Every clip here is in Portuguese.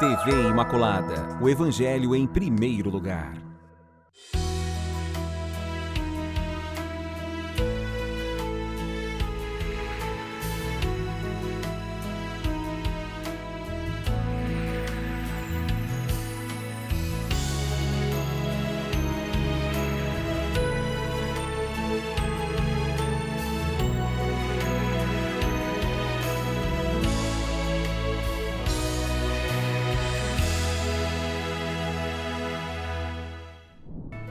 TV Imaculada, o Evangelho em primeiro lugar.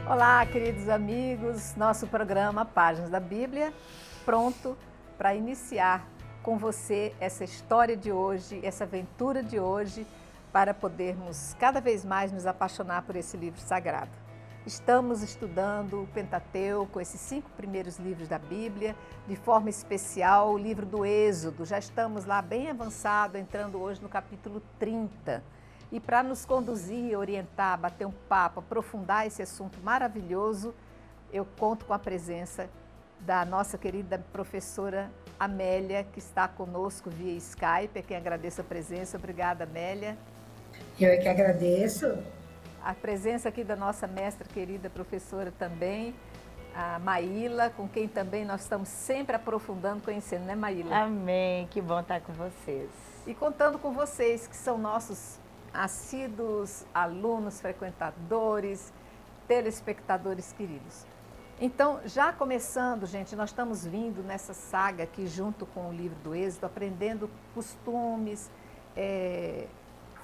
Olá, queridos amigos, nosso programa Páginas da Bíblia, pronto para iniciar com você essa história de hoje, essa aventura de hoje, para podermos cada vez mais nos apaixonar por esse livro sagrado. Estamos estudando o Pentateuco, esses 5 primeiros livros da Bíblia, de forma especial o livro do Êxodo. Já estamos lá bem avançado, entrando hoje no capítulo 30. E para nos conduzir, orientar, bater um papo, aprofundar esse assunto maravilhoso, eu conto com a presença da nossa querida professora Amélia, que está conosco via Skype, a quem agradeço a presença. Obrigada, Amélia. Eu é que agradeço. A presença aqui da nossa mestra querida professora também, a Maíla, com quem também nós estamos sempre aprofundando, conhecendo, né, Maíla? Amém, que bom estar com vocês. E contando com vocês, que são nossos assíduos, alunos, frequentadores, telespectadores queridos. Então, já começando, gente, nós estamos vindo nessa saga aqui junto com o livro do Êxodo, aprendendo costumes,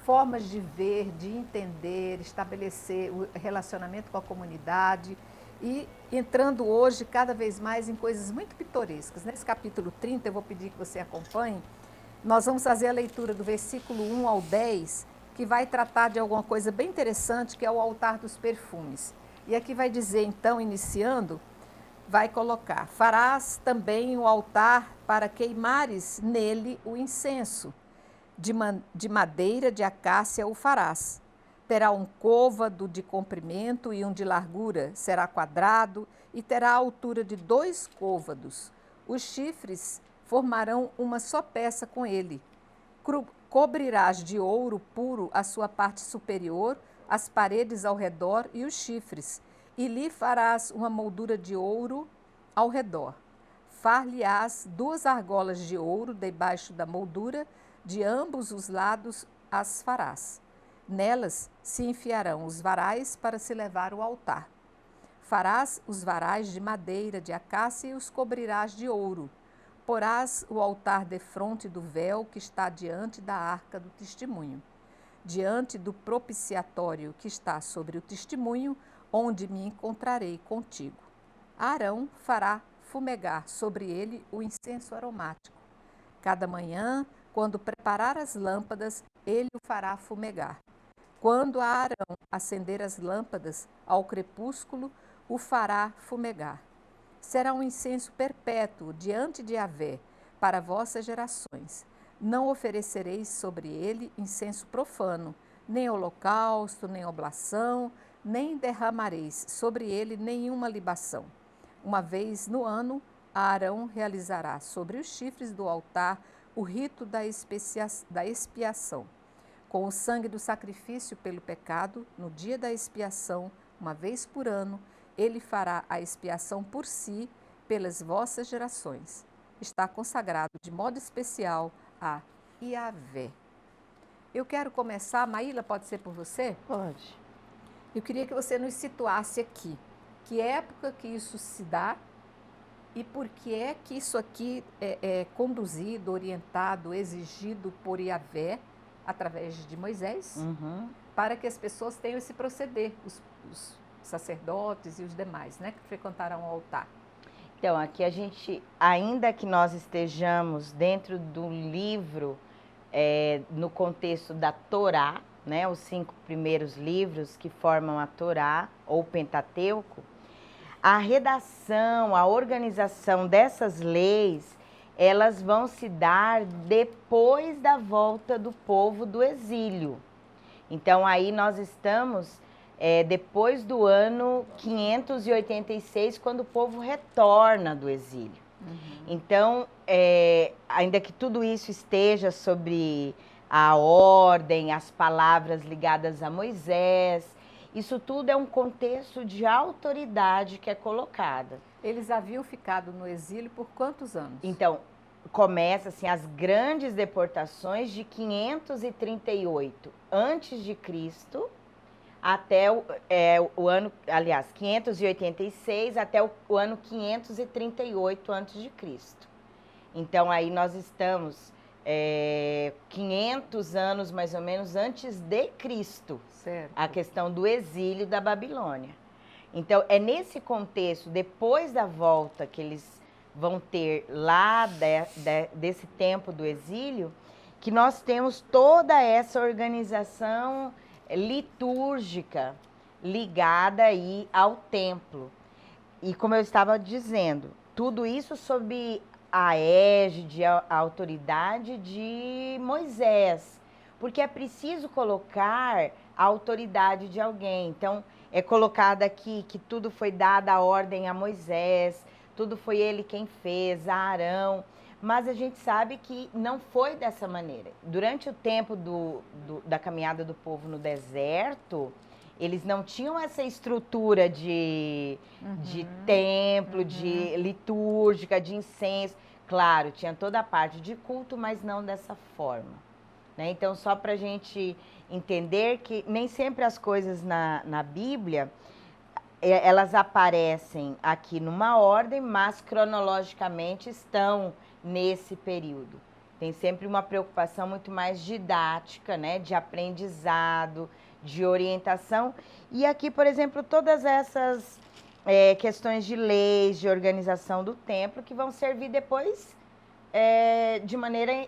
formas de ver, de entender, estabelecer o relacionamento com a comunidade e entrando hoje cada vez mais em coisas muito pitorescas. Nesse capítulo 30, eu vou pedir que você acompanhe, nós vamos fazer a leitura do versículo 1 ao 10, que vai tratar de alguma coisa bem interessante, que é o altar dos perfumes. E aqui vai dizer, então, iniciando, vai colocar: farás também o altar para queimares nele o incenso. De madeira de acácia o farás. Terá um côvado de comprimento e um de largura, será quadrado e terá a altura de 2 côvados. Os chifres formarão uma só peça com ele. Cobrirás de ouro puro a sua parte superior, as paredes ao redor e os chifres, e lhe farás uma moldura de ouro ao redor. Far-lhe-ás 2 argolas de ouro debaixo da moldura, de ambos os lados as farás. Nelas se enfiarão os varais para se levar ao altar. Farás os varais de madeira de acácia e os cobrirás de ouro. Porás o altar defronte do véu que está diante da arca do testemunho, diante do propiciatório que está sobre o testemunho, onde me encontrarei contigo. Arão fará fumegar sobre ele o incenso aromático. Cada manhã, quando preparar as lâmpadas, ele o fará fumegar. Quando a Arão acender as lâmpadas, ao crepúsculo, o fará fumegar. Será um incenso perpétuo diante de Yahvé, para vossas gerações. Não oferecereis sobre ele incenso profano, nem holocausto, nem oblação, nem derramareis sobre ele nenhuma libação. Uma vez no ano, Arão realizará sobre os chifres do altar o rito da expiação. Com o sangue do sacrifício pelo pecado, no dia da expiação, uma vez por ano, ele fará a expiação por si, pelas vossas gerações. Está consagrado de modo especial a Yahvé. Eu quero começar, Maíla, pode ser por você? Pode. Eu queria que você nos situasse aqui. Que época que isso se dá e por que é que isso aqui é conduzido, orientado, exigido por Yahvé, através de Moisés, para que as pessoas tenham esse proceder, os sacerdotes e os demais, né, que frequentaram o altar. Então, aqui a gente, ainda que nós estejamos dentro do livro, no contexto da Torá, né, os 5 primeiros livros que formam a Torá, ou Pentateuco, a redação, a organização dessas leis, elas vão se dar depois da volta do povo do exílio. Então, aí nós estamos depois do ano 586, quando o povo retorna do exílio. Então, ainda que tudo isso esteja sobre a ordem, as palavras ligadas a Moisés. Isso tudo é um contexto de autoridade que é colocada. Eles haviam ficado no exílio por quantos anos? Então, começa assim as grandes deportações de 538 antes de Cristo até o ano, aliás, 586 até o ano 538 antes de Cristo. Então aí nós estamos 500 anos mais ou menos antes de Cristo, certo. A questão do exílio da Babilônia. Então é nesse contexto, depois da volta que eles vão ter lá desse tempo do exílio, que nós temos toda essa organização litúrgica ligada aí ao templo. E como eu estava dizendo, tudo isso sob a égide, a autoridade de Moisés, porque é preciso colocar a autoridade de alguém. Então, é colocado aqui que tudo foi dado a ordem a Moisés, tudo foi ele quem fez, a Arão, mas a gente sabe que não foi dessa maneira. Durante o tempo da caminhada do povo no deserto, eles não tinham essa estrutura de templo, de litúrgica, de incenso. Claro, tinha toda a parte de culto, mas não dessa forma, né? Então, só para a gente entender que nem sempre as coisas na Bíblia, elas aparecem aqui numa ordem, mas cronologicamente estão nesse período. Tem sempre uma preocupação muito mais didática, né, de aprendizado, de orientação. E aqui, por exemplo, todas essas questões de leis, de organização do templo, que vão servir depois de maneira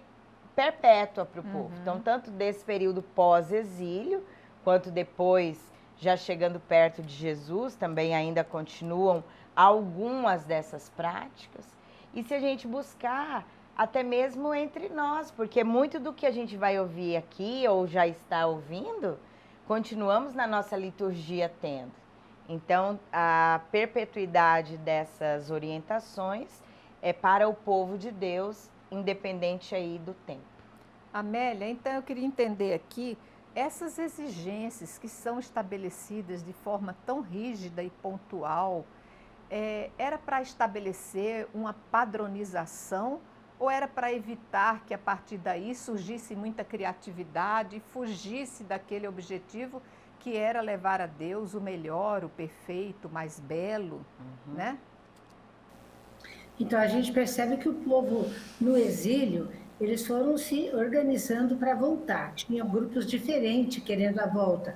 perpétua para o povo. Então, tanto desse período pós-exílio, quanto depois, já chegando perto de Jesus, também ainda continuam algumas dessas práticas. E se a gente buscar, até mesmo entre nós, porque muito do que a gente vai ouvir aqui, ou já está ouvindo, continuamos na nossa liturgia tendo. Então, a perpetuidade dessas orientações é para o povo de Deus, independente aí do tempo. Amélia, então eu queria entender aqui, essas exigências que são estabelecidas de forma tão rígida e pontual, era para estabelecer uma padronização ou era para evitar que a partir daí surgisse muita criatividade e fugisse daquele objetivo que era levar a Deus o melhor, o perfeito, o mais belo, né? Então a gente percebe que o povo no exílio, eles foram se organizando para voltar. Tinham grupos diferentes querendo a volta.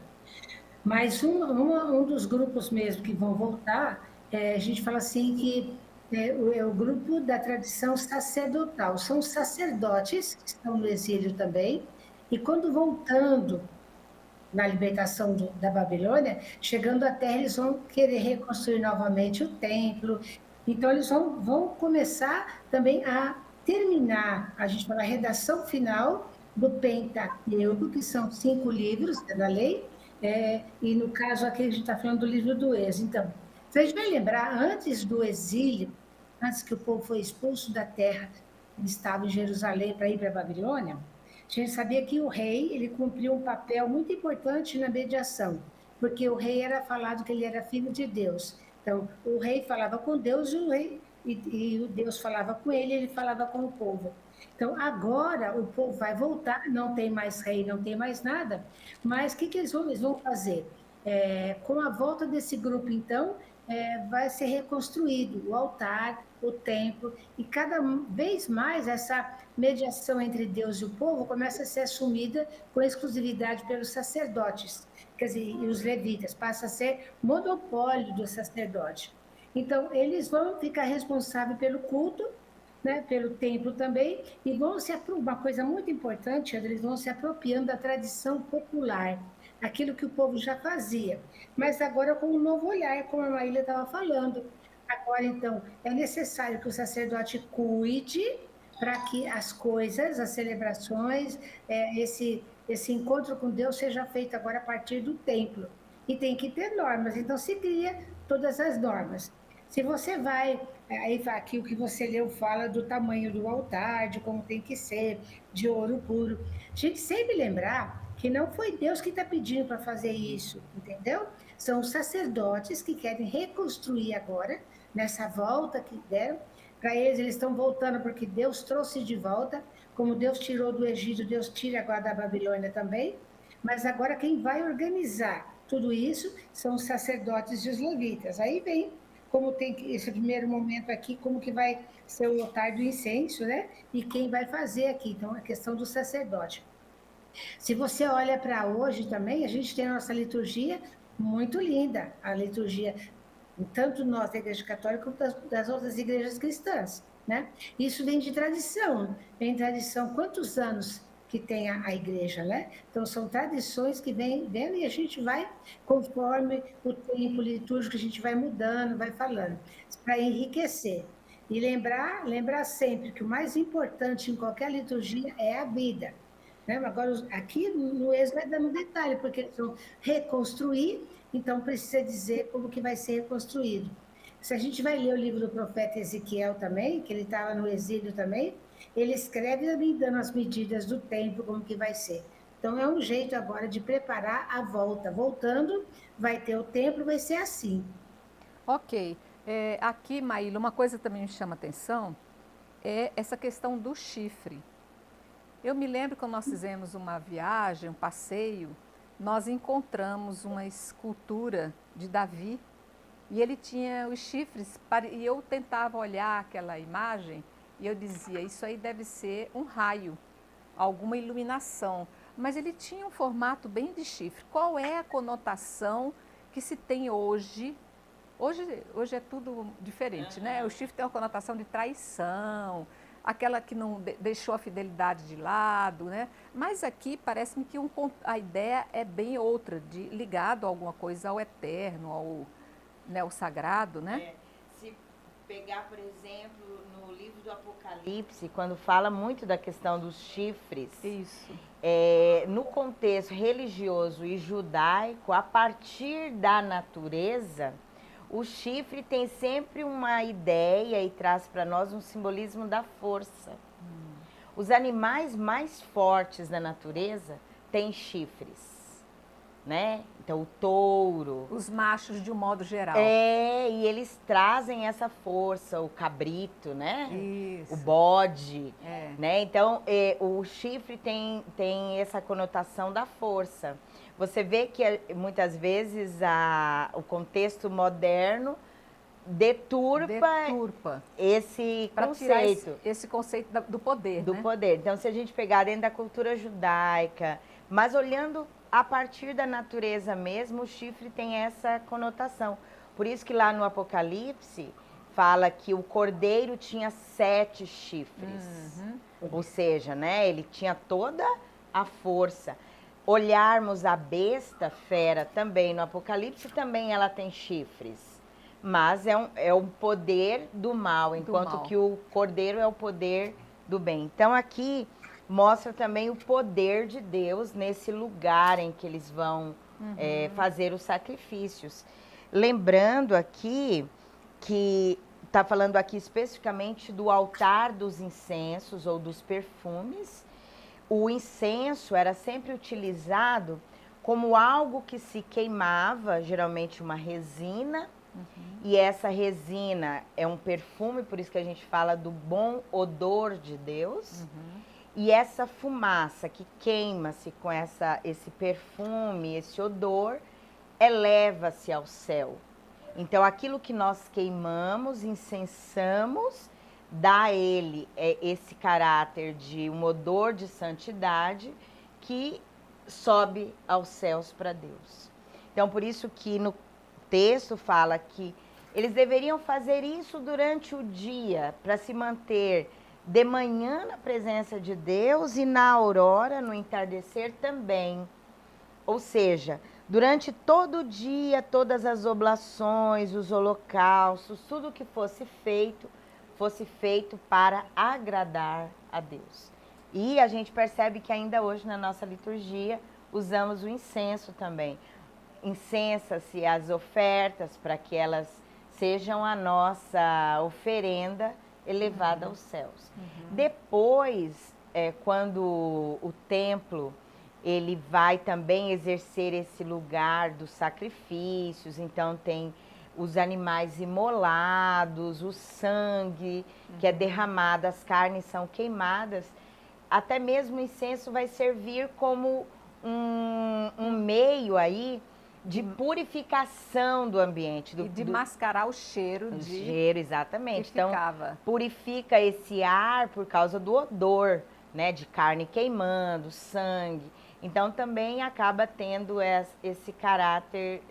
Mas um dos grupos mesmo que vão voltar, a gente fala assim que é o grupo da tradição sacerdotal. São sacerdotes que estão no exílio também, e quando voltando na libertação da Babilônia, chegando à terra, eles vão querer reconstruir novamente o templo. Então, eles vão começar também a terminar, a gente fala, a redação final do Pentateuco, que são 5 livros da lei, e no caso aqui a gente está falando do livro do Êxodo. Então, a gente vai lembrar, antes do exílio, antes que o povo foi expulso da terra, ele estava em Jerusalém para ir para a Babilônia, a gente sabia que o rei, ele cumpriu um papel muito importante na mediação, porque o rei era falado que ele era filho de Deus. Então, o rei falava com Deus e o Deus falava com ele, ele falava com o povo. Então, agora o povo vai voltar, não tem mais rei, não tem mais nada, mas o que eles vão fazer? Com a volta desse grupo, então, vai ser reconstruído o altar, o templo, e cada vez mais essa mediação entre Deus e o povo começa a ser assumida com exclusividade pelos sacerdotes, quer dizer, e os levitas, passa a ser monopólio do sacerdote. Então, eles vão ficar responsáveis pelo culto, né, pelo templo também, e uma coisa muito importante, eles vão se apropriando da tradição popular, aquilo que o povo já fazia, mas agora com um novo olhar, como a Marília estava falando. Agora, então, é necessário que o sacerdote cuide para que as coisas, as celebrações, esse encontro com Deus seja feito agora a partir do templo. E tem que ter normas, então se cria todas as normas. Se você vai, aí aqui o que você leu fala do tamanho do altar, de como tem que ser, de ouro puro. A gente sempre lembrar que não foi Deus que está pedindo para fazer isso, entendeu? São os sacerdotes que querem reconstruir agora, nessa volta que deram. Para eles, eles estão voltando porque Deus trouxe de volta, como Deus tirou do Egito, Deus tira agora da Babilônia também. Mas agora quem vai organizar tudo isso são os sacerdotes e os levitas. Aí vem como tem esse primeiro momento aqui, como que vai ser o altar do incenso, né? E quem vai fazer aqui. Então, a questão do sacerdote. Se você olha para hoje também, a gente tem a nossa liturgia muito linda, a liturgia, tanto nós da Igreja Católica quanto das outras igrejas cristãs, né? Isso vem de tradição, quantos anos que tem a igreja, né? Então, são tradições que vêm vendo e a gente vai, conforme o tempo litúrgico, a gente vai mudando, vai falando, para enriquecer. E lembrar sempre que o mais importante em qualquer liturgia é a vida. Né? Agora, aqui no Êxodo vai dando detalhe, porque eles vão reconstruir, então precisa dizer como que vai ser reconstruído. Se a gente vai ler o livro do profeta Ezequiel também, que ele estava no exílio também, ele escreve também dando as medidas do templo, como que vai ser. Então, é um jeito agora de preparar a volta. Voltando, vai ter o templo, vai ser assim. Ok. Aqui, Maíla, uma coisa também me chama atenção é essa questão do chifre. Eu me lembro quando nós fizemos uma viagem, um passeio, nós encontramos uma escultura de Davi e ele tinha os chifres, e eu tentava olhar aquela imagem e eu dizia, isso aí deve ser um raio, alguma iluminação, mas ele tinha um formato bem de chifre. Qual é a conotação que se tem hoje? Hoje é tudo diferente, né? O chifre tem uma conotação de traição, aquela que não deixou a fidelidade de lado, né? Mas aqui parece-me que a ideia é bem outra, de ligado a alguma coisa ao eterno, ao sagrado, né? Se pegar, por exemplo, no livro do Apocalipse, quando fala muito da questão dos chifres, isso. No contexto religioso e judaico, a partir da natureza, o chifre tem sempre uma ideia e traz para nós um simbolismo da força. Os animais mais fortes da natureza têm chifres, né? Então, o touro. Os machos, de um modo geral. E eles trazem essa força, o cabrito, né? Isso. O bode, né? Então, o chifre tem essa conotação da força. Você vê que muitas vezes o contexto moderno deturpa esse conceito. Esse conceito do poder, do poder. Então, se a gente pegar dentro da cultura judaica, mas olhando a partir da natureza mesmo, o chifre tem essa conotação. Por isso que lá no Apocalipse fala que o cordeiro tinha 7 chifres. Ou seja, né, ele tinha toda a força. Olharmos a besta, fera, também no Apocalipse, também ela tem chifres. Mas é um poder do mal, enquanto que o cordeiro é o poder do bem. Então aqui mostra também o poder de Deus nesse lugar em que eles vão fazer os sacrifícios. Lembrando aqui que está falando aqui especificamente do altar dos incensos ou dos perfumes. O incenso era sempre utilizado como algo que se queimava, geralmente uma resina, e essa resina é um perfume, por isso que a gente fala do bom odor de Deus. E essa fumaça que queima-se com esse perfume, esse odor, eleva-se ao céu. Então, aquilo que nós queimamos, incensamos, dá a ele esse caráter de um odor de santidade que sobe aos céus para Deus. Então, por isso que no texto fala que eles deveriam fazer isso durante o dia, para se manter de manhã na presença de Deus e na aurora, no entardecer também. Ou seja, durante todo o dia, todas as oblações, os holocaustos, tudo que fosse feito para agradar a Deus. E a gente percebe que ainda hoje na nossa liturgia usamos o incenso também. Incensa-se as ofertas para que elas sejam a nossa oferenda elevada aos céus. Depois, quando o templo ele vai também exercer esse lugar dos sacrifícios, então tem os animais imolados, o sangue que é derramado, as carnes são queimadas, até mesmo o incenso vai servir como um meio aí de purificação do ambiente. E de mascarar o cheiro o de cheiro, exatamente. que ficava. Então, purifica esse ar por causa do odor, né, de carne queimando, sangue. Então, também acaba tendo esse caráter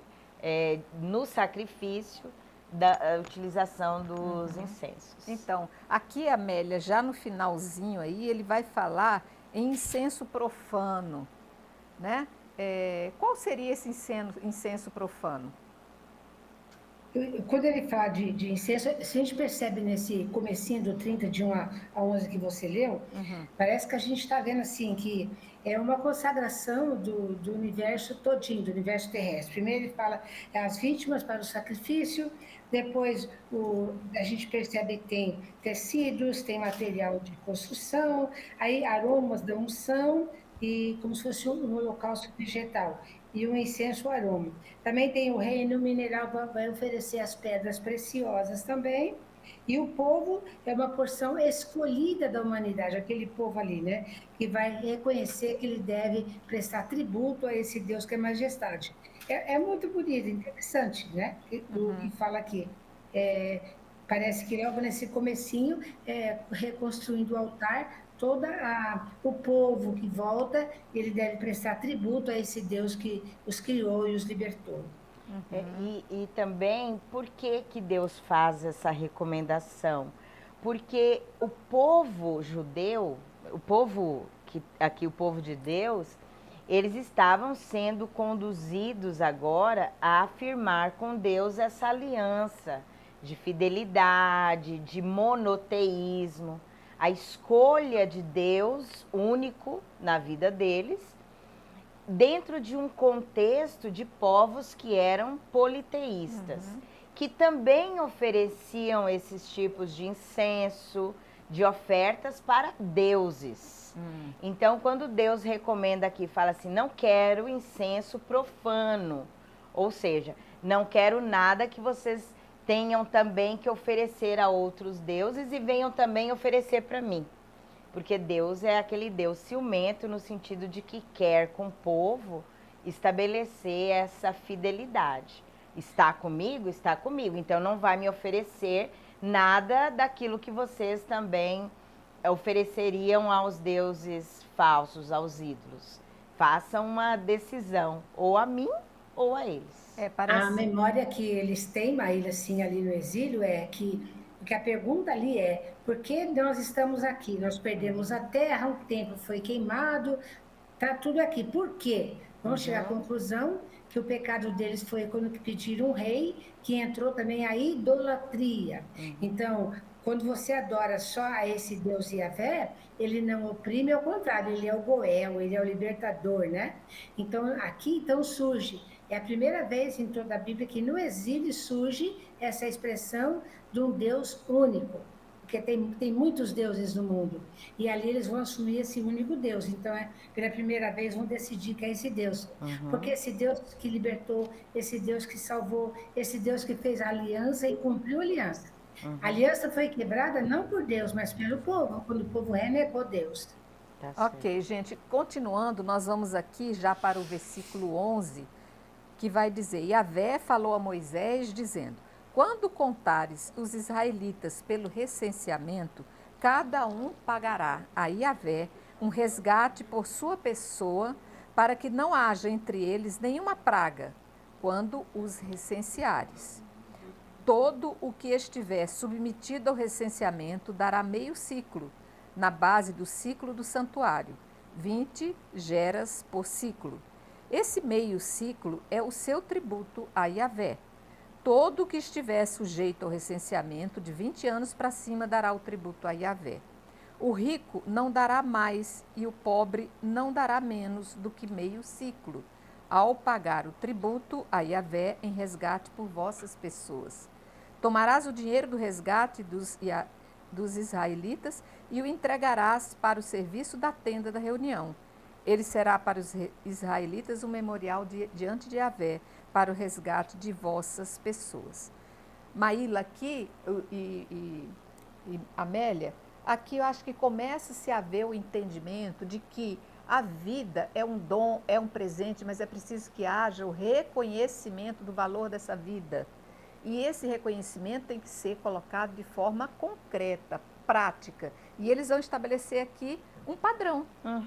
no sacrifício da utilização dos incensos. Então, aqui, Amélia, já no finalzinho aí, ele vai falar em incenso profano, né? Qual seria esse incenso profano? Quando ele fala de incenso, se a gente percebe nesse comecinho do 30, de 1 a 11 que você leu, parece que a gente está vendo assim que é uma consagração do universo todinho, do universo terrestre. Primeiro ele fala as vítimas para o sacrifício, depois a gente percebe que tem tecidos, tem material de construção, aí aromas da unção e como se fosse um holocausto vegetal e um incenso aroma. Também tem o reino mineral, vai oferecer as pedras preciosas também. E o povo é uma porção escolhida da humanidade, aquele povo ali, né? Que vai reconhecer que ele deve prestar tributo a esse Deus que é majestade. É muito bonito, interessante, né? O que fala aqui. Parece que logo nesse comecinho, reconstruindo o altar, o povo que volta, ele deve prestar tributo a esse Deus que os criou e os libertou. E também, por que Deus faz essa recomendação? Porque o povo judeu, o povo de Deus, eles estavam sendo conduzidos agora a afirmar com Deus essa aliança de fidelidade, de monoteísmo, a escolha de Deus único na vida deles, dentro de um contexto de povos que eram politeístas, que também ofereciam esses tipos de incenso, de ofertas para deuses. Então, quando Deus recomenda aqui, fala assim, não quero incenso profano, ou seja, não quero nada que vocês tenham também que oferecer a outros deuses e venham também oferecer para mim. Porque Deus é aquele Deus ciumento no sentido de que quer com o povo estabelecer essa fidelidade. Está comigo? Está comigo. Então não vai me oferecer nada daquilo que vocês também ofereceriam aos deuses falsos, aos ídolos. Façam uma decisão, ou a mim ou a eles. A memória que eles têm, Maíla, assim, ali no exílio, porque a pergunta ali é, por que nós estamos aqui? Nós perdemos a terra, o templo foi queimado, está tudo aqui. Por quê? Vamos chegar à conclusão que o pecado deles foi quando pediram um rei, que entrou também a idolatria. Então, quando você adora só a esse Deus Yahvé, ele não oprime, ao contrário, ele é o Goel, ele é o libertador, né? Então, aqui surge, é a primeira vez em toda a Bíblia que no exílio surge essa expressão de um Deus único, porque tem muitos deuses no mundo, e ali eles vão assumir esse único Deus. Então, pela primeira vez, vão decidir que é esse Deus, porque esse Deus que libertou, esse Deus que salvou, esse Deus que fez a aliança e cumpriu a aliança. A aliança foi quebrada não por Deus, mas pelo povo, quando o povo renegou Deus. Ok, gente, continuando, nós vamos aqui já para o versículo 11, que vai dizer, Yahvé falou a Moisés, dizendo, quando contares os israelitas pelo recenseamento, cada um pagará a Yahvé um resgate por sua pessoa, para que não haja entre eles nenhuma praga, quando os recenseares. Todo o que estiver submetido ao recenseamento dará meio ciclo, na base do ciclo do santuário, 20 geras por ciclo. Esse meio ciclo é o seu tributo a Yahvé. Todo o que estiver sujeito ao recenseamento de 20 anos para cima dará o tributo a Yahvé. O rico não dará mais e o pobre não dará menos do que meio ciclo, ao pagar o tributo a Yahvé em resgate por vossas pessoas. Tomarás o dinheiro do resgate dos israelitas e o entregarás para o serviço da tenda da reunião. Ele será para os israelitas um memorial diante de Yahvé, para o resgate de vossas pessoas. Maíla, aqui e Amélia, aqui eu acho que começa-se a ver o entendimento de que a vida é um dom, é um presente, mas é preciso que haja o reconhecimento do valor dessa vida. E esse reconhecimento tem que ser colocado de forma concreta, prática. E eles vão estabelecer aqui um padrão,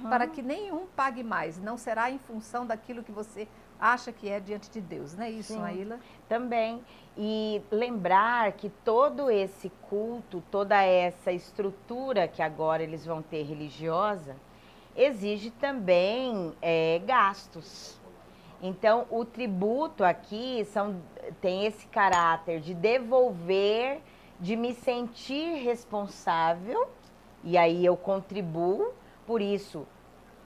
para que nenhum pague mais. Não será em função daquilo que você acha que é diante de Deus, não é isso, Sim, Maíla? também. E lembrar que todo esse culto, toda essa estrutura que agora eles vão ter religiosa, exige também gastos. Então, o tributo aqui tem esse caráter de devolver, de me sentir responsável, e aí eu contribuo. Por isso,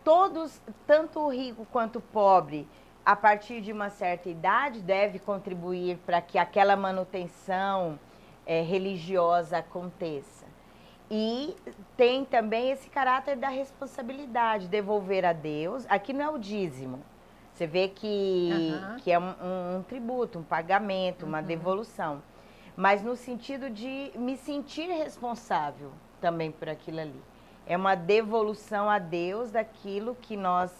todos, tanto o rico quanto o pobre, a partir de uma certa idade, deve contribuir para que aquela manutenção religiosa aconteça. E tem também esse caráter da responsabilidade, devolver a Deus. Aqui não é o dízimo. Você vê que é um tributo, um pagamento, uma devolução. Mas no sentido de me sentir responsável também por aquilo ali. É uma devolução a Deus daquilo que nós,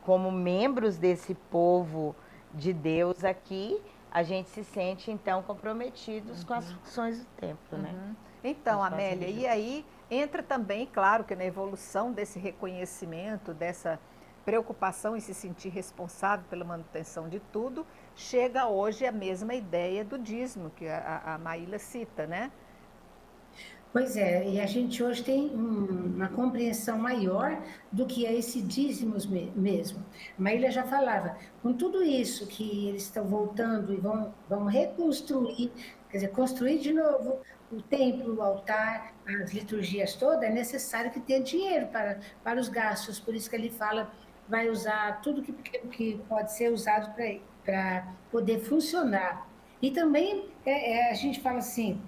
como membros desse povo de Deus aqui, a gente se sente, então, comprometidos com as funções do templo, né? Então, Amélia, e aí entra também, claro, que na evolução desse reconhecimento, dessa preocupação em se sentir responsável pela manutenção de tudo, chega hoje a mesma ideia do dízimo, que a Maíla cita, né? Pois é, e a gente hoje tem uma compreensão maior do que é esse dízimos mesmo. A Maíla já falava, com tudo isso que eles estão voltando e vão reconstruir, quer dizer, construir de novo o templo, o altar, as liturgias todas, é necessário que tenha dinheiro para os gastos, por isso que ele fala, vai usar tudo que pode ser usado para poder funcionar. E também a gente fala assim,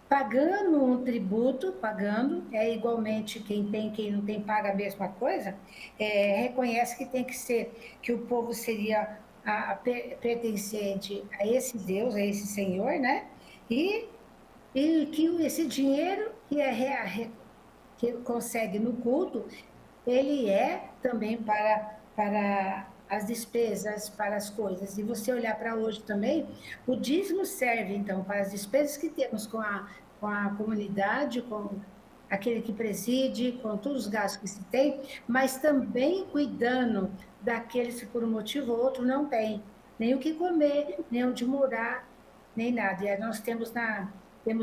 pagando um tributo, é igualmente quem não tem paga a mesma coisa, reconhece que tem que ser, que o povo seria pertencente a esse Deus, a esse Senhor, né? E que esse dinheiro que consegue no culto, ele é também para as despesas, para as coisas. E você olhar para hoje também, o dízimo serve, então, para as despesas que temos com a comunidade, com aquele que preside, com todos os gastos que se tem, mas também cuidando daqueles que, por um motivo ou outro, não têm nem o que comer, nem onde morar, nem nada. E aí nós temos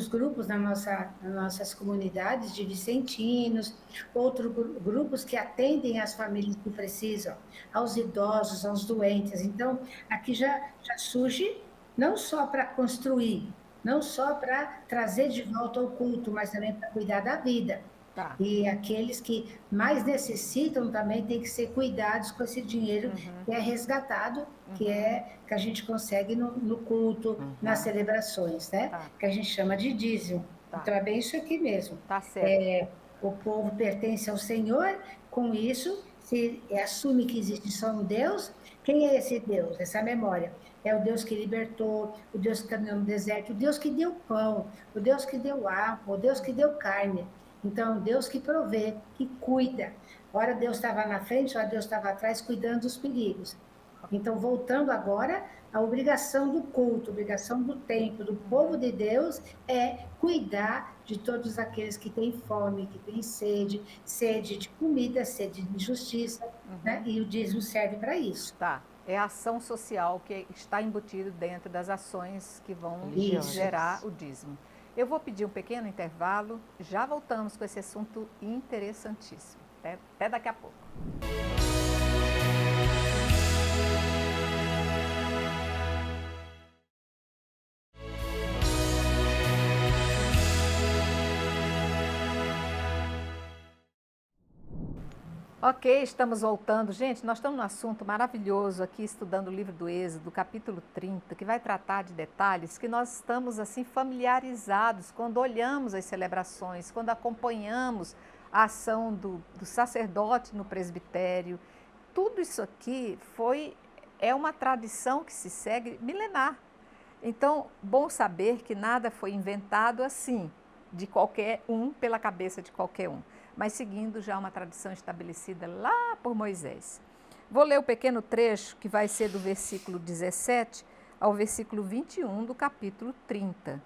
grupos nas nossas comunidades de vicentinos, outros grupos que atendem as famílias que precisam, aos idosos, aos doentes. Então, aqui já surge não só para construir, não só para trazer de volta ao culto, mas também para cuidar da vida. Tá. E aqueles que mais necessitam também têm que ser cuidados com esse dinheiro que é resgatado, que a gente consegue no culto, nas celebrações, né? Tá. Que a gente chama de dízimo. Tá. Então é bem isso aqui mesmo. Tá certo. O povo pertence ao Senhor, com isso, se assume que existe só um Deus. Quem é esse Deus? Essa memória. É o Deus que libertou, o Deus que caminhou no deserto, o Deus que deu pão, o Deus que deu água, o Deus que deu carne. Então, Deus que provê, que cuida. Ora Deus estava na frente, ora Deus estava atrás, cuidando dos perigos. Então, voltando agora, a obrigação do culto, a obrigação do templo, do povo de Deus, é cuidar de todos aqueles que têm fome, que têm sede de comida, sede de justiça, né? E o dízimo serve para isso. Tá. É a ação social que está embutido dentro das ações que vão Isso. gerar o dízimo. Eu vou pedir um pequeno intervalo, já voltamos com esse assunto interessantíssimo. Até daqui a pouco. Ok, estamos voltando. Gente, nós estamos num assunto maravilhoso aqui, estudando o livro do Êxodo, capítulo 30, que vai tratar de detalhes que nós estamos assim familiarizados quando olhamos as celebrações, quando acompanhamos a ação do sacerdote no presbitério. Tudo isso aqui é uma tradição que se segue milenar. Então, bom saber que nada foi inventado assim, de qualquer um, pela cabeça de qualquer um, mas seguindo já uma tradição estabelecida lá por Moisés. Vou ler o pequeno trecho que vai ser do versículo 17 ao versículo 21 do capítulo 30.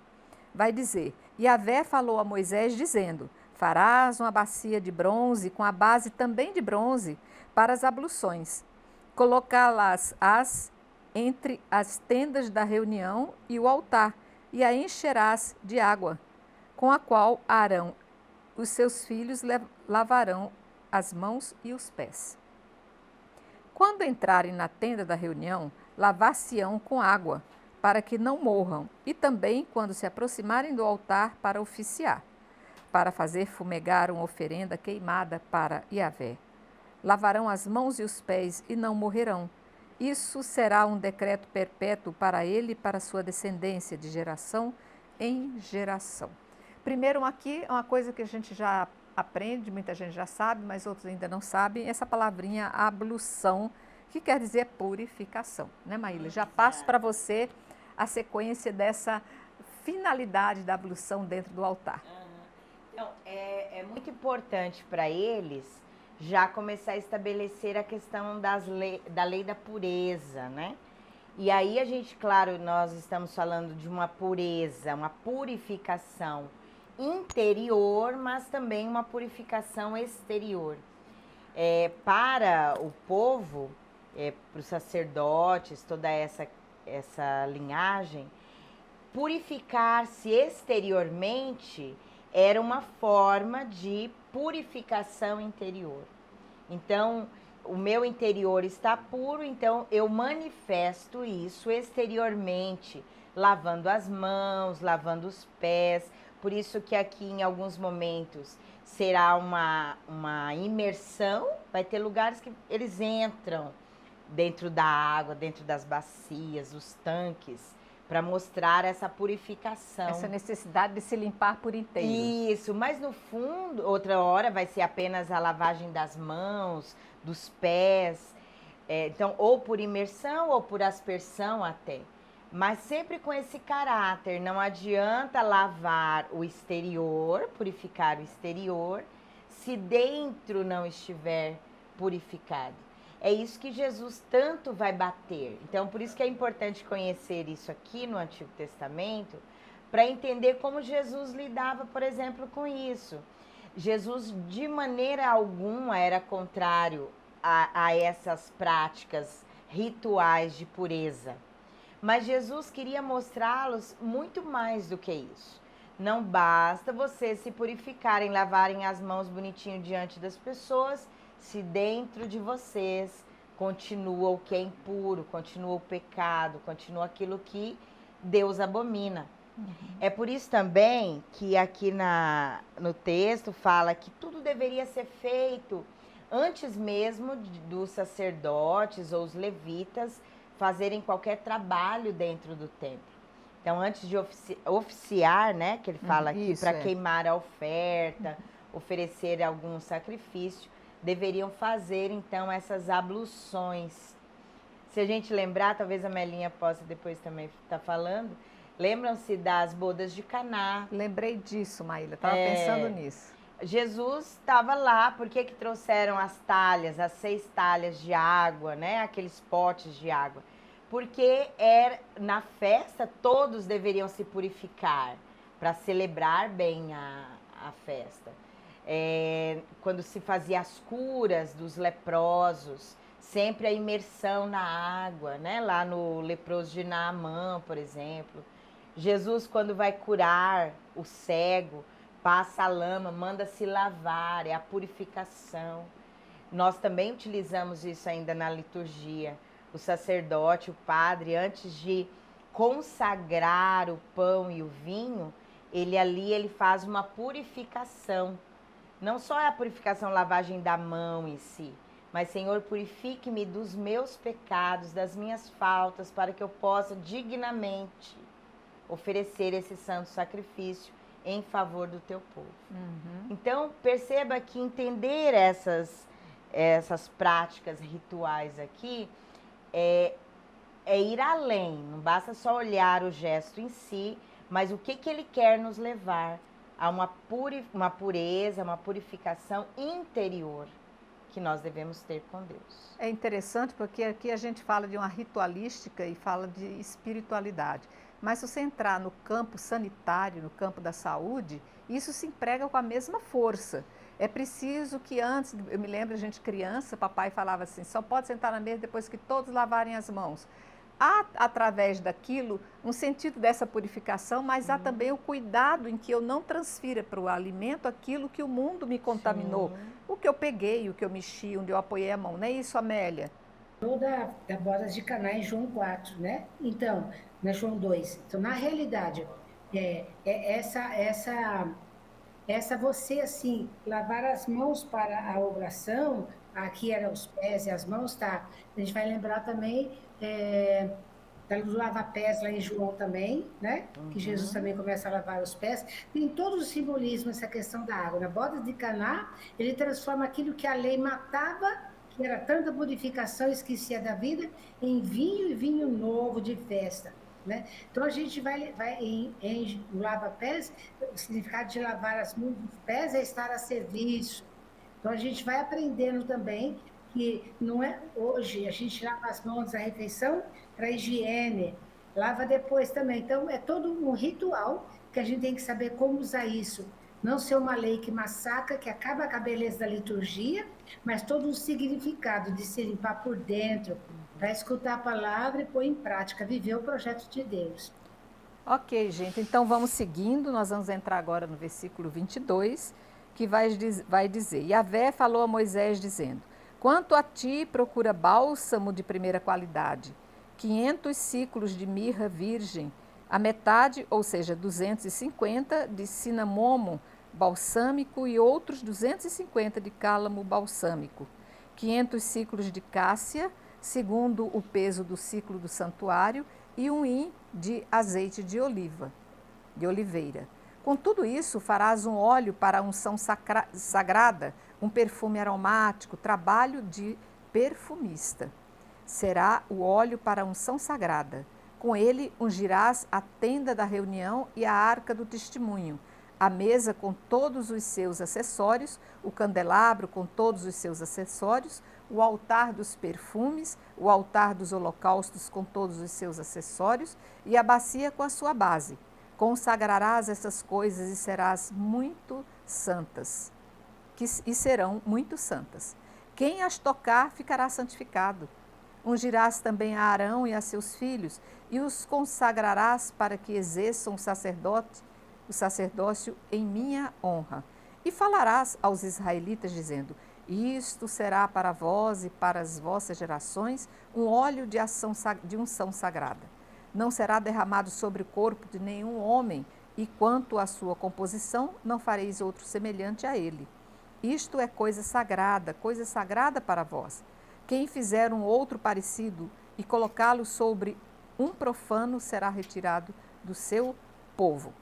Vai dizer: Yahvé falou a Moisés dizendo: farás uma bacia de bronze com a base também de bronze para as abluções. Colocá-las entre as tendas da reunião e o altar, e a encherás de água, com a qual Arão os seus filhos lavarão as mãos e os pés. Quando entrarem na tenda da reunião, lavar-se-ão com água, para que não morram, e também quando se aproximarem do altar para oficiar, para fazer fumegar uma oferenda queimada para Yahvé. Lavarão as mãos e os pés e não morrerão. Isso será um decreto perpétuo para ele e para sua descendência, de geração em geração. Primeiro, aqui, uma coisa que a gente já aprende, muita gente já sabe, mas outros ainda não sabem, essa palavrinha ablução, que quer dizer purificação, né, Maíla? Já passo para você a sequência dessa finalidade da ablução dentro do altar. Então, é muito importante para eles já começar a estabelecer a questão da lei da pureza, né? E aí a gente, claro, nós estamos falando de uma pureza, uma purificação interior, mas também uma purificação exterior. Para o povo, para os sacerdotes, toda essa linhagem, purificar-se exteriormente era uma forma de purificação interior. Então, o meu interior está puro, então eu manifesto isso exteriormente, lavando as mãos, lavando os pés. Por isso que aqui em alguns momentos será uma imersão, vai ter lugares que eles entram dentro da água, dentro das bacias, dos tanques, para mostrar essa purificação. Essa necessidade de se limpar por inteiro. Isso, mas no fundo, outra hora vai ser apenas a lavagem das mãos, dos pés, então ou por imersão ou por aspersão até. Mas sempre com esse caráter, não adianta lavar o exterior, purificar o exterior, se dentro não estiver purificado. É isso que Jesus tanto vai bater. Então, por isso que é importante conhecer isso aqui no Antigo Testamento, para entender como Jesus lidava, por exemplo, com isso. Jesus, de maneira alguma, era contrário a essas práticas rituais de pureza. Mas Jesus queria mostrá-los muito mais do que isso. Não basta vocês se purificarem, lavarem as mãos bonitinho diante das pessoas, se dentro de vocês continua o que é impuro, continua o pecado, continua aquilo que Deus abomina. É por isso também que aqui no texto fala que tudo deveria ser feito antes mesmo dos sacerdotes ou os levitas fazerem qualquer trabalho dentro do templo. Então, antes de oficiar, né, que ele fala aqui, para queimar a oferta, oferecer algum sacrifício, deveriam fazer, então, essas abluções. Se a gente lembrar, talvez a Melinha possa depois também estar falando, lembram-se das bodas de Caná. Lembrei disso, Maíla, estava pensando nisso. Jesus estava lá, por que trouxeram as talhas, as 6 talhas de água, né? Aqueles potes de água. Porque na festa todos deveriam se purificar para celebrar bem a festa. Quando se fazia as curas dos leprosos, sempre a imersão na água, né? Lá no leproso de Naamã, por exemplo. Jesus, quando vai curar o cego, passa a lama, manda se lavar, é a purificação. Nós também utilizamos isso ainda na liturgia. O sacerdote, o padre, antes de consagrar o pão e o vinho, ele faz uma purificação Não só é a purificação, lavagem da mão em si, mas, Senhor, purifique-me dos meus pecados, das minhas faltas, para que eu possa dignamente oferecer esse santo sacrifício em favor do teu povo. Então, perceba que entender essas práticas rituais aqui é ir além. Não basta só olhar o gesto em si, mas o que ele quer nos levar a uma pureza, uma purificação interior que nós devemos ter com Deus. É interessante porque aqui a gente fala de uma ritualística e fala de espiritualidade. Mas se você entrar no campo sanitário, no campo da saúde, isso se emprega com a mesma força. É preciso que antes, eu me lembro, a gente criança, papai falava assim, só pode sentar na mesa depois que todos lavarem as mãos. Há, através daquilo, um sentido dessa purificação, mas há também o cuidado em que eu não transfira para o alimento aquilo que o mundo me contaminou. O que eu peguei, o que eu mexi, onde eu apoiei a mão. Não é isso, Amélia? Toda a bodas de Caná em João 4, né? Então, na João 2. Então, na realidade, essa você, assim, lavar as mãos para a oração, aqui eram os pés e as mãos, tá? A gente vai lembrar também do lava-pés lá em João também, né? Que Jesus também começa a lavar os pés. Tem todo o simbolismo essa questão da água. Na boda de Caná, ele transforma aquilo que a lei matava, que era tanta purificação, esquecia da vida, em vinho e vinho novo de festa. Né? Então a gente vai em lava-pés, o significado de lavar as mãos dos pés é estar a serviço. Então a gente vai aprendendo também que não é hoje, a gente lava as mãos da refeição para higiene, lava depois também. Então é todo um ritual que a gente tem que saber como usar isso. Não ser uma lei que massacra, que acaba com a beleza da liturgia, mas todo um significado de se limpar por dentro, para escutar a palavra e pôr em prática, viver o projeto de Deus. Ok, gente, então vamos seguindo, nós vamos entrar agora no versículo 22, que vai dizer, Yahvé falou a Moisés dizendo, quanto a ti procura bálsamo de primeira qualidade, 500 ciclos de mirra virgem, a metade, ou seja, 250 de cinamomo balsâmico e outros 250 de cálamo balsâmico, 500 ciclos de cássia, segundo o peso do ciclo do santuário, e um hin de azeite de oliveira. Com tudo isso, farás um óleo para a unção sagrada, um perfume aromático, trabalho de perfumista. Será o óleo para a unção sagrada. Com ele ungirás a tenda da reunião e a arca do testemunho, a mesa com todos os seus acessórios, o candelabro com todos os seus acessórios, o altar dos perfumes, o altar dos holocaustos com todos os seus acessórios e a bacia com a sua base. Consagrarás essas coisas e serás muito santas, e serão muito santas. Quem as tocar ficará santificado. Ungirás também a Arão e a seus filhos e os consagrarás para que exerçam o sacerdócio em minha honra. E falarás aos israelitas dizendo, isto será para vós e para as vossas gerações um óleo de unção sagrada. Não será derramado sobre o corpo de nenhum homem, e quanto à sua composição, não fareis outro semelhante a ele. Isto é coisa sagrada para vós. Quem fizer um outro parecido e colocá-lo sobre um profano será retirado do seu povo.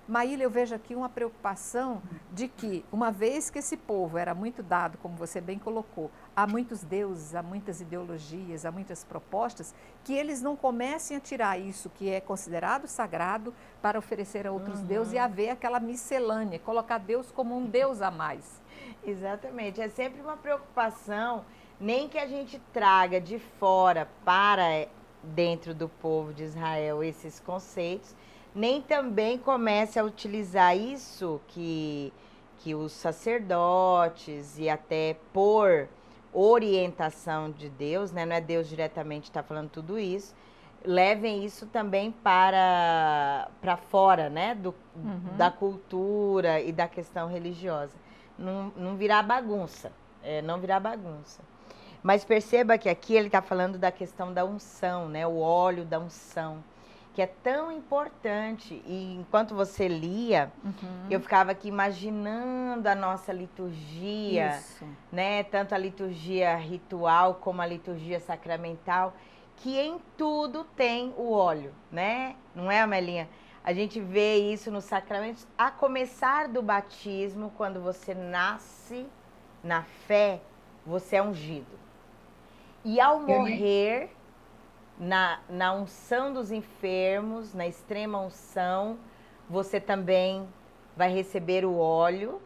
Maíla, eu vejo aqui uma preocupação de que, uma vez que esse povo era muito dado, como você bem colocou, a muitos deuses, a muitas ideologias, a muitas propostas, que eles não comecem a tirar isso que é considerado sagrado para oferecer a outros deuses e haver aquela miscelânea, colocar Deus como um Deus a mais. Exatamente, é sempre uma preocupação, nem que a gente traga de fora para dentro do povo de Israel esses conceitos, nem também comece a utilizar isso que os sacerdotes e até por orientação de Deus, né, não é Deus diretamente que está falando tudo isso, levem isso também para fora, né, da cultura e da questão religiosa. Não virar bagunça, não virar bagunça. Mas perceba que aqui ele está falando da questão da unção, né, o óleo da unção, que é tão importante. E enquanto você lia, eu ficava aqui imaginando a nossa liturgia, Isso. né? Tanto a liturgia ritual como a liturgia sacramental, que em tudo tem o óleo, né? Não é, Amelinha? A gente vê isso nos sacramentos, a começar do batismo, quando você nasce na fé, você é ungido. E ao morrer, na unção dos enfermos, na extrema unção, você também vai receber o óleo,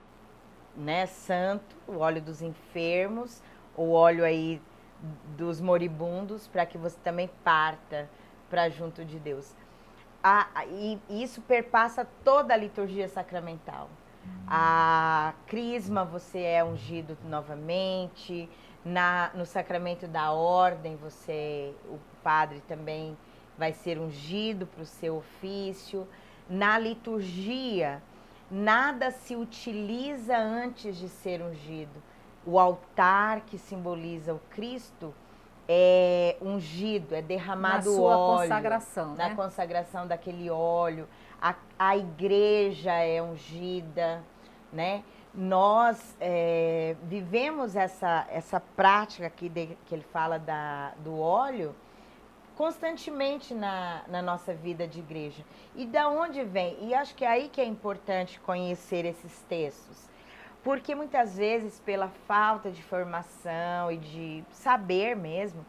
né, santo, o óleo dos enfermos, o óleo aí dos moribundos, para que você também parta para junto de Deus. E isso perpassa toda a liturgia sacramental. A crisma, você é ungido novamente. No sacramento da ordem, o padre também vai ser ungido para o seu ofício. Na liturgia, nada se utiliza antes de ser ungido. O altar, que simboliza o Cristo, é ungido, é derramado Na sua óleo. consagração, Na né? consagração daquele óleo. A igreja é ungida, né? Nós vivemos essa prática aqui que ele fala do óleo constantemente na nossa vida de igreja. E da onde vem? E acho que é aí que é importante conhecer esses textos. Porque muitas vezes, pela falta de formação e de saber mesmo,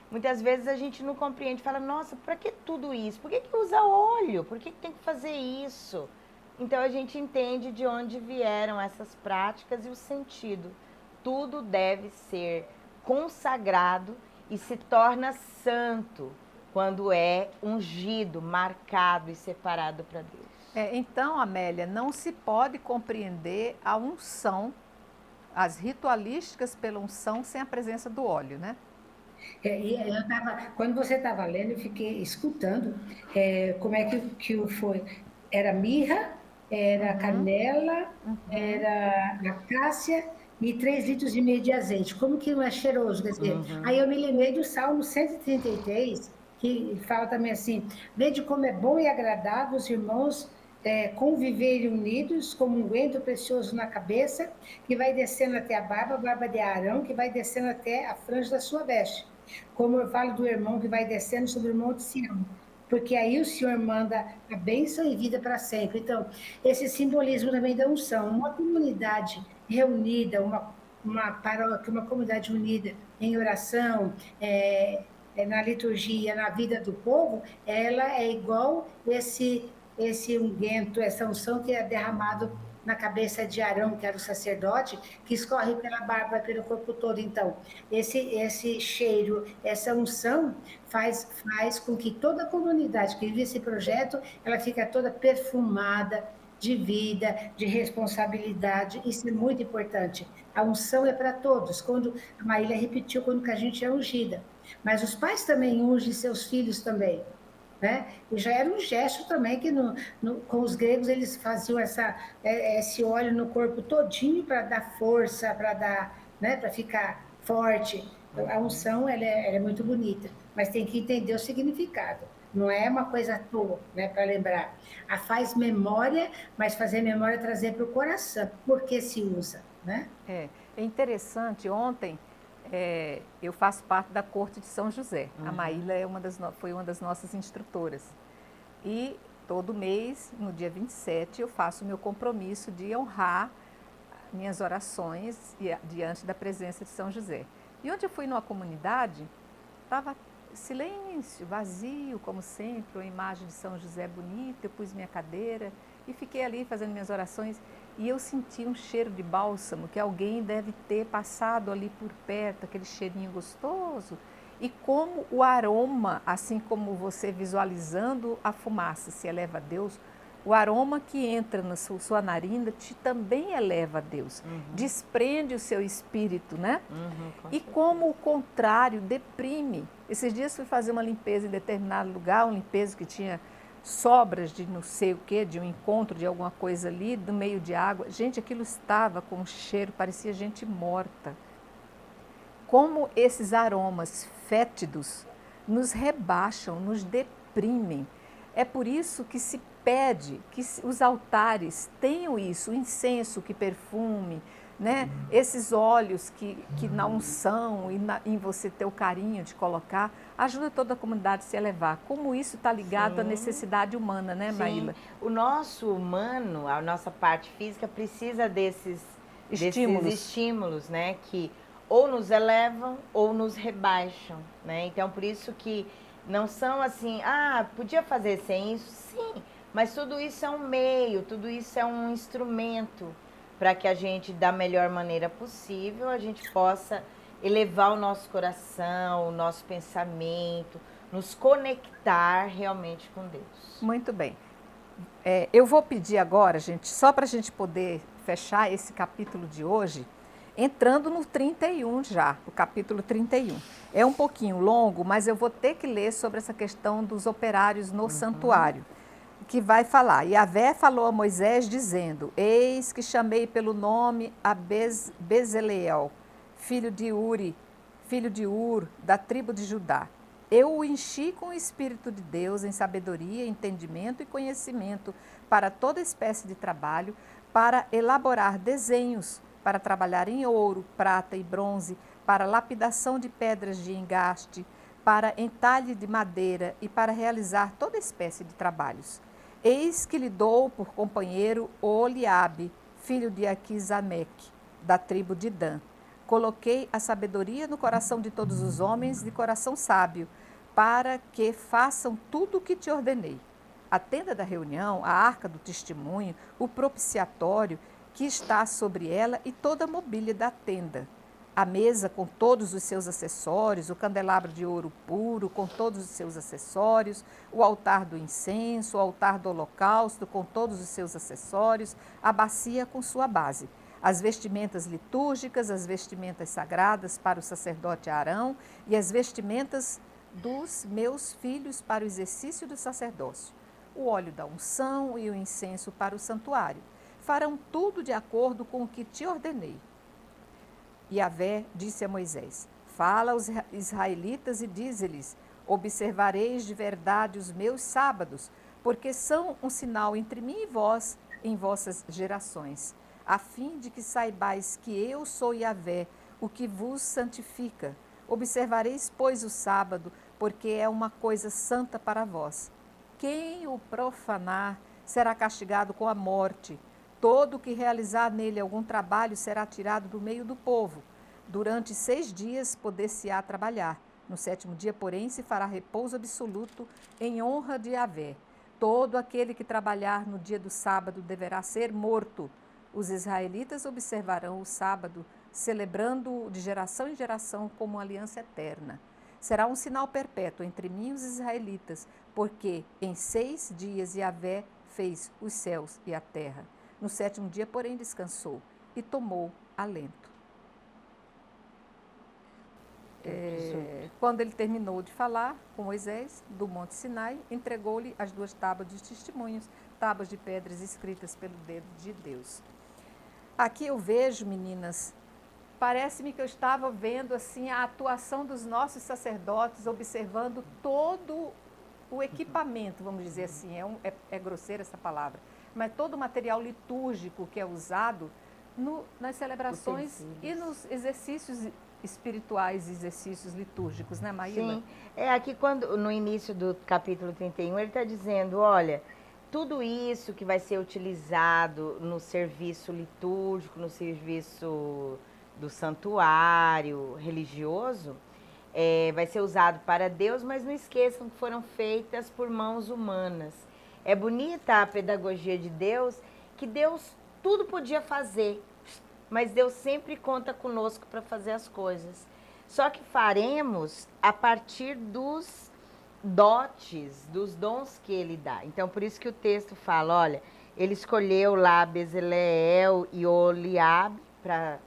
muitas vezes a gente não compreende, fala, nossa, para que tudo isso? Por que usa óleo? Por que tem que fazer isso? Então a gente entende de onde vieram essas práticas e o sentido. Tudo deve ser consagrado e se torna santo quando é ungido, marcado e separado para Deus. Então, Amélia, não se pode compreender a unção, as ritualísticas pela unção sem a presença do óleo, né? Quando você estava lendo, eu fiquei escutando como é que foi. Era mirra, era canela, era acácia e 3,5 litros de azeite. Como que não é cheiroso? Quer dizer, aí eu me lembrei do Salmo 133, que fala também assim: vede como é bom e agradável os irmãos conviverem unidos, como um unguento precioso na cabeça, que vai descendo até a barba de Arão, que vai descendo até a franja da sua veste. Como eu falo do irmão que vai descendo sobre o monte Sião, porque aí o Senhor manda a bênção e vida para sempre. Então, esse simbolismo também da unção, uma comunidade reunida, uma paróquia, uma comunidade unida em oração, na liturgia, na vida do povo, ela é igual esse unguento, essa unção que é derramado na cabeça de Arão, que era o sacerdote, que escorre pela barba, pelo corpo todo. Então, esse cheiro, essa unção faz com que toda a comunidade que vive esse projeto, ela fica toda perfumada de vida, de responsabilidade. Isso é muito importante. A unção é para todos. Quando a Marília repetiu, quando que a gente é ungida. Mas os pais também ungem seus filhos também. Né? E já era um gesto também que com os gregos eles faziam esse óleo no corpo todinho para dar força, para dar, né, para ficar forte. A unção ela é muito bonita, mas tem que entender o significado. Não é uma coisa à toa, né, para lembrar. Faz memória, mas fazer memória é trazer para o coração. Por que se usa? Né? É interessante, ontem eu faço parte da corte de São José. A Maíla foi uma das nossas instrutoras. E todo mês, no dia 27, eu faço o meu compromisso de honrar minhas orações diante da presença de São José. E onde eu fui numa comunidade, estava silêncio, vazio, como sempre, uma imagem de São José bonita, eu pus minha cadeira e fiquei ali fazendo minhas orações. E eu senti um cheiro de bálsamo, que alguém deve ter passado ali por perto, aquele cheirinho gostoso. E como o aroma, assim como você visualizando a fumaça se eleva a Deus, o aroma que entra na sua narina também eleva a Deus. Desprende o seu espírito, né? E como o contrário, deprime. Esses dias fui fazer uma limpeza em determinado lugar, uma limpeza que tinha sobras de não sei o que, de um encontro de alguma coisa ali, do meio de água. Gente, aquilo estava com um cheiro, parecia gente morta. Como esses aromas fétidos nos rebaixam, nos deprimem. É por isso que se pede que os altares tenham isso, o incenso que perfume, né? Esses óleos que na unção e em você ter o carinho de colocar, ajuda toda a comunidade a se elevar. Como isso está ligado à necessidade humana, né, Maíla? O nosso humano, a nossa parte física, precisa desses estímulos, né? Que ou nos elevam ou nos rebaixam, né? Então, por isso que não são assim, podia fazer sem isso? Sim, mas tudo isso é um meio, tudo isso é um instrumento para que a gente, da melhor maneira possível, a gente possa elevar o nosso coração, o nosso pensamento, nos conectar realmente com Deus. Muito bem. Eu vou pedir agora, gente, só para a gente poder fechar esse capítulo de hoje, entrando no 31 já, o capítulo 31. É um pouquinho longo, mas eu vou ter que ler sobre essa questão dos operários no santuário, que vai falar. Yahvé falou a Moisés dizendo, eis que chamei pelo nome a Bezaleel, filho de Ur, da tribo de Judá. Eu o enchi com o Espírito de Deus em sabedoria, entendimento e conhecimento para toda espécie de trabalho, para elaborar desenhos, para trabalhar em ouro, prata e bronze, para lapidação de pedras de engaste, para entalhe de madeira e para realizar toda espécie de trabalhos. Eis que lhe dou por companheiro Oliabe, filho de Aquisameque, da tribo de Dan. Coloquei a sabedoria no coração de todos os homens de coração sábio, para que façam tudo o que te ordenei. A tenda da reunião, a arca do testemunho, o propiciatório que está sobre ela e toda a mobília da tenda. A mesa com todos os seus acessórios, o candelabro de ouro puro com todos os seus acessórios, o altar do incenso, o altar do holocausto com todos os seus acessórios, a bacia com sua base, as vestimentas litúrgicas, as vestimentas sagradas para o sacerdote Arão e as vestimentas dos meus filhos para o exercício do sacerdócio, o óleo da unção e o incenso para o santuário. Farão tudo de acordo com o que te ordenei. Yahvé disse a Moisés, fala aos israelitas e dize-lhes, observareis de verdade os meus sábados, porque são um sinal entre mim e vós em vossas gerações, a fim de que saibais que eu sou Yahvé, o que vos santifica. Observareis, pois, o sábado, porque é uma coisa santa para vós. Quem o profanar será castigado com a morte. Todo o que realizar nele algum trabalho será tirado do meio do povo. Durante 6 dias poder-se-á trabalhar. No 7º dia, porém, se fará repouso absoluto em honra de Yahvé. Todo aquele que trabalhar no dia do sábado deverá ser morto. Os israelitas observarão o sábado, celebrando-o de geração em geração como uma aliança eterna. Será um sinal perpétuo entre mim e os israelitas, porque em 6 dias Yahvé fez os céus e a terra. No 7º dia, porém, descansou e tomou alento. Quando ele terminou de falar com Moisés, do Monte Sinai, entregou-lhe as 2 tábuas de testemunhos, tábuas de pedras escritas pelo dedo de Deus. Aqui eu vejo, meninas, parece-me que eu estava vendo assim a atuação dos nossos sacerdotes, observando todo o equipamento, vamos dizer assim, é grosseira essa palavra, mas todo o material litúrgico que é usado nas celebrações e nos exercícios espirituais, exercícios litúrgicos, né, Maíla? Sim, aqui quando no início do capítulo 31, ele está dizendo, olha, tudo isso que vai ser utilizado no serviço litúrgico, no serviço do santuário religioso, vai ser usado para Deus, mas não esqueçam que foram feitas por mãos humanas. É bonita a pedagogia de Deus, que Deus tudo podia fazer, mas Deus sempre conta conosco para fazer as coisas. Só que faremos a partir dos dotes, dos dons que Ele dá. Então, por isso que o texto fala, olha, Ele escolheu lá Bezaleel e Oliabe para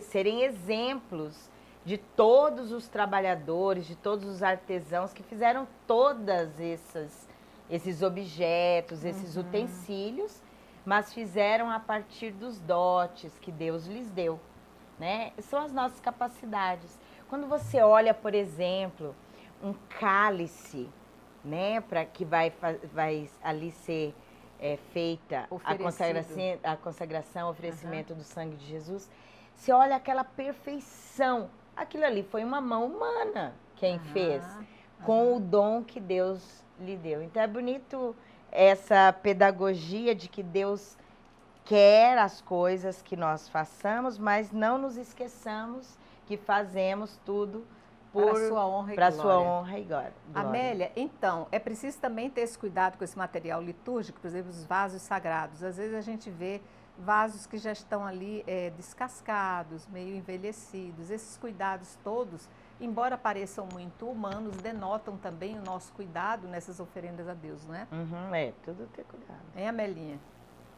serem exemplos de todos os trabalhadores, de todos os artesãos que fizeram todas esses objetos, esses utensílios, mas fizeram a partir dos dotes que Deus lhes deu, né? São as nossas capacidades. Quando você olha, por exemplo, um cálice, né, para que vai ali ser feita a consagração, o oferecimento do sangue de Jesus. Você olha aquela perfeição, aquilo ali foi uma mão humana quem fez, com o dom que Deus lhe deu. Então é bonito essa pedagogia de que Deus quer as coisas que nós façamos, mas não nos esqueçamos que fazemos tudo para sua honra e glória. Amélia, então, é preciso também ter esse cuidado com esse material litúrgico, por exemplo, os vasos sagrados. Às vezes a gente vê vasos que já estão ali descascados, meio envelhecidos. Esses cuidados todos, embora pareçam muito humanos, denotam também o nosso cuidado nessas oferendas a Deus, não é? Tudo ter cuidado. Hein, Amelinha?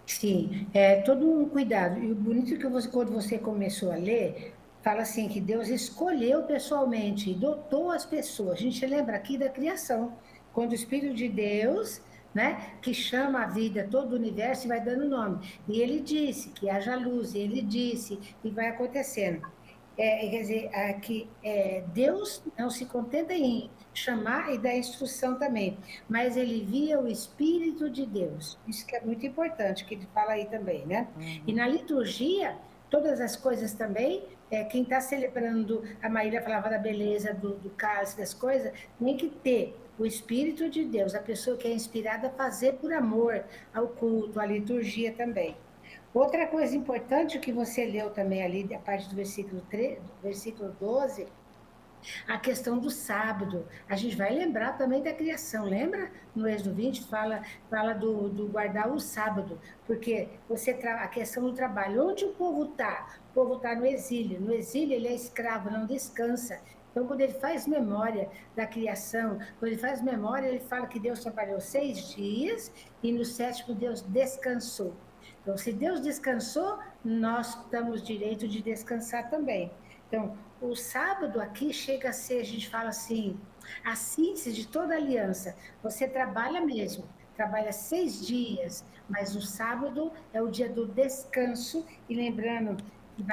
Sim, é todo um cuidado. E o bonito é que quando você começou a ler, fala assim que Deus escolheu pessoalmente e dotou as pessoas. A gente lembra aqui da criação, quando o Espírito de Deus, né, que chama a vida, todo o universo e vai dando nome. E ele disse que haja luz, e ele disse e vai acontecendo. Quer dizer, Deus não se contenta em chamar e dar instrução também, mas ele via o Espírito de Deus. Isso que é muito importante, que ele fala aí também, né? E na liturgia, todas as coisas também, quem está celebrando, a Maíra falava da beleza do cálice, das coisas, tem que ter o Espírito de Deus, a pessoa que é inspirada a fazer por amor ao culto, à liturgia também. Outra coisa importante que você leu também ali, a parte do versículo 12, a questão do sábado. A gente vai lembrar também da criação, lembra? No Êxodo 20 fala do guardar o sábado, porque a questão do trabalho. Onde o povo está? O povo está no exílio. No exílio ele é escravo, não descansa. Então, quando ele faz memória da criação, quando ele faz memória, ele fala que Deus trabalhou 6 dias e no 7º Deus descansou. Então, se Deus descansou, nós temos direito de descansar também. Então, o sábado aqui chega a ser, a gente fala assim, a síntese de toda a aliança. Você trabalha mesmo, trabalha 6 dias, mas o sábado é o dia do descanso. E lembrando que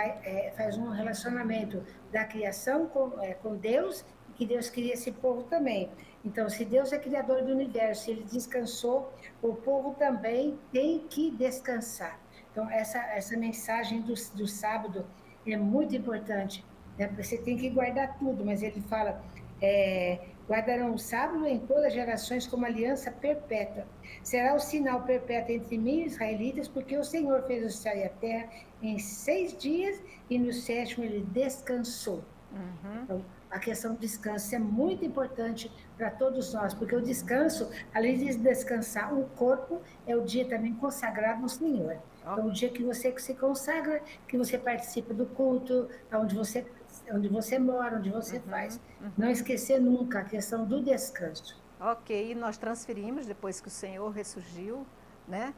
faz um relacionamento da criação com Deus, e que Deus cria esse povo também. Então, se Deus é criador do universo, ele descansou, o povo também tem que descansar. Então, essa mensagem do sábado é muito importante. Né? Você tem que guardar tudo, mas ele fala, guardarão o sábado em todas as gerações como aliança perpétua. Será o sinal perpétuo entre mim e os israelitas, porque o Senhor fez o céu e a terra em 6 dias e no 7º ele descansou. Então, a questão do descanso é muito importante para todos nós, porque o descanso, além de descansar o corpo, é o dia também consagrado ao Senhor. Então, o dia que você se consagra, que você participa do culto, onde você mora, onde você faz. Não esquecer nunca a questão do descanso. Ok, e nós transferimos, depois que o Senhor ressurgiu, né?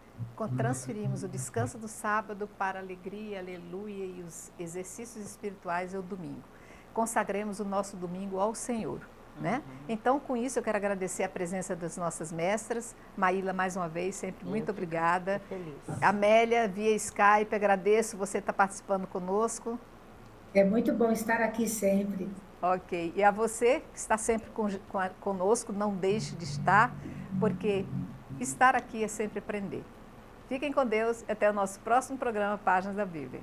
Transferimos o descanso do sábado para a alegria, aleluia, e os exercícios espirituais é o domingo. Consagremos o nosso domingo ao Senhor, né? Então, com isso, eu quero agradecer a presença das nossas mestras. Maíla, mais uma vez, sempre muito obrigada. Feliz. Amélia, via Skype, agradeço você estar participando conosco. É muito bom estar aqui sempre. Ok, e a você que está sempre conosco, não deixe de estar, porque estar aqui é sempre aprender. Fiquem com Deus e até o nosso próximo programa Páginas da Bíblia.